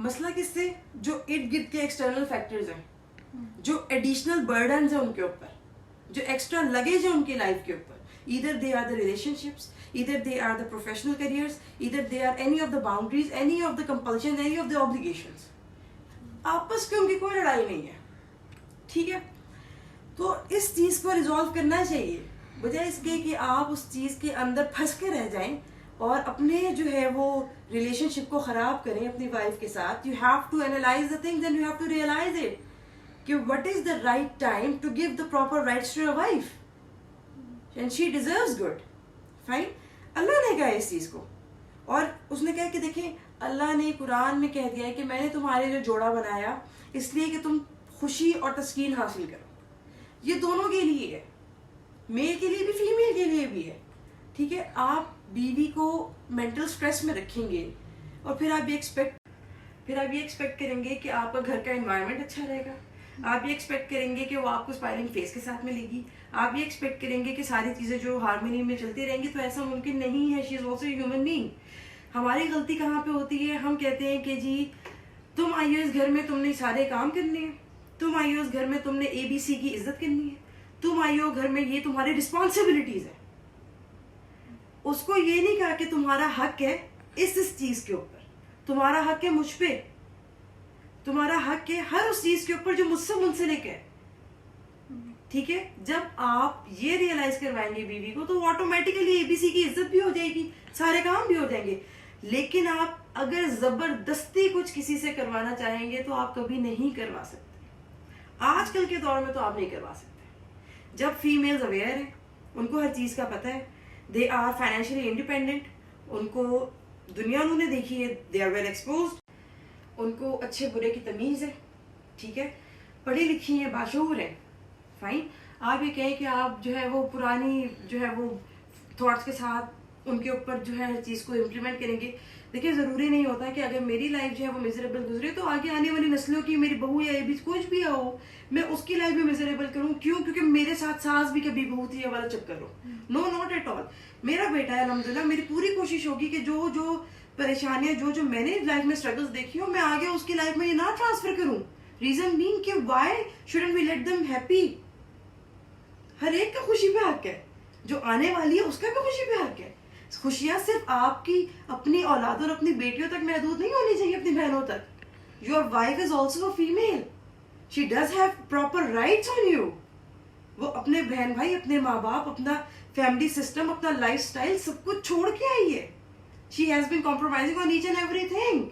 مسئلہ کس سے؟ جو ارد گرد کے ایکسٹرنل فیکٹرز ہیں, جو ایڈیشنل برڈنز ہیں ان کے اوپر, جو ایکسٹرا لگیج ہے ان کی لائف کے اوپر. either they are the relationships, either they are the professional careers, either they are any of the boundaries, any of the compulsions, any of the obligations. آپس میں ان کی کوئی لڑائی نہیں ہے, ٹھیک ہے. تو اس چیز کو ریزالو کرنا چاہیے, بجائے اس کے کہ آپ اس چیز کے اندر پھنس کے رہ جائیں اور اپنے جو ہے وہ ریلیشن شپ کو خراب کریں اپنی وائف کے ساتھ. You have to analyze the things and you have to realize it کہ what is the right time to give the proper rights to your wife and she deserves good. Fine. اللہ نے کہا اس چیز کو, اور اس نے کہا کہ دیکھیں اللہ نے قرآن میں کہہ دیا ہے کہ میں نے تمہارے جو جوڑا بنایا اس لیے کہ تم خوشی اور تسکین حاصل کرو. یہ دونوں کے لیے ہے, میل کے لیے بھی فیمیل کے لیے بھی ہے, ٹھیک ہے. آپ بیوی کو مینٹل اسٹریس میں رکھیں گے اور پھر آپ یہ ایکسپیکٹ کریں گے کہ آپ کا گھر کا انوائرمنٹ اچھا رہے گا, آپ یہ ایکسپیکٹ کریں گے کہ وہ آپ کو اسپائرنگ فیس کے ساتھ ملے گی, آپ یہ ایکسپیکٹ کریں گے کہ ساری چیزیں جو ہارمونی میں چلتی رہیں گی, تو ایسا ممکن نہیں ہے. شی از آلسو ہیومن بینگ. ہماری غلطی کہاں پہ ہوتی ہے؟ ہم کہتے ہیں کہ جی تم آئی ہو اس گھر میں, تم نے سارے کام کرنے ہیں, تم آئی ہو اس گھر میں, تم نے ABC کی عزت کرنی ہے, تم آئی ہو گھر میں, یہ تمہاری رسپانسبلٹیز ہے. اس کو یہ نہیں کہا کہ تمہارا حق ہے اس چیز کے اوپر, تمہارا حق ہے مجھ پہ, تمہارا حق ہے ہر اس چیز کے اوپر جو مجھ سے منسلک ہے, ٹھیک ہے. جب آپ یہ ریئلائز کروائیں گے بیوی کو تو آٹومیٹیکلی ABC کی عزت بھی ہو جائے گی, سارے کام بھی ہو جائیں گے. لیکن آپ اگر زبردستی کچھ کسی سے کروانا چاہیں گے تو آپ کبھی نہیں کروا سکتے. آج کل کے دور میں تو آپ نہیں کروا سکتے. جب فیمیلز اویئر ہیں, ان کو ہر چیز کا پتہ ہے, دے آر فائنینشلی انڈیپینڈنٹ, ان کو دنیا انہوں نے دیکھی ہے, دے آر ویل ایکسپوزڈ, ان کو اچھے برے کی تمیز ہے, ٹھیک ہے, پڑھی لکھی ہیں, باشعور ہیں. فائن. آپ یہ کہیں کہ آپ جو ہے وہ پرانی جو ہے وہ تھاٹس کے ساتھ ان کے اوپر جو ہے ہر چیز کو امپلیمنٹ کریں گے. دیکھیں ضروری نہیں ہوتا کہ اگر میری لائف جو ہے وہ میزریبل گزرے تو آگے آنے والی نسلوں کی, میری بہو یا بھی کچھ بھی ہو, میں اس کی لائف بھی میزریبل کروں. کیوں؟ کیونکہ میرے ساتھ ساس بھی کبھی بہو تھی والا چکر ہو. نو, ناٹ ایٹ آل. میرا بیٹا ہے الحمدللہ, میری پوری کوشش ہوگی کہ جو پریشانیاں جو میں نے لائف میں اسٹرگلس دیکھی ہوں میں آگے اس کی لائف میں یہ نہ ٹرانسفر کروں. ریزن بینگ کہ why shouldn't we let them happy. ہر ایک کا خوشی پہ حق ہے, جو آنے والی ہے اس کا بھی خوشی پہ حق ہے. خوشیاں صرف آپ کی اپنی اولاد اور اپنی بیٹیوں تک محدود نہیں ہونی چاہیے, اپنی بہنوں تک. Your wife is also a female, she does have proper rights on you. وہ اپنے بہن بھائی, اپنے ماں باپ, اپنا فیملی سسٹم, اپنا لائف اسٹائل سب کچھ چھوڑ کے آئی ہے. She has been compromising on each and every thing.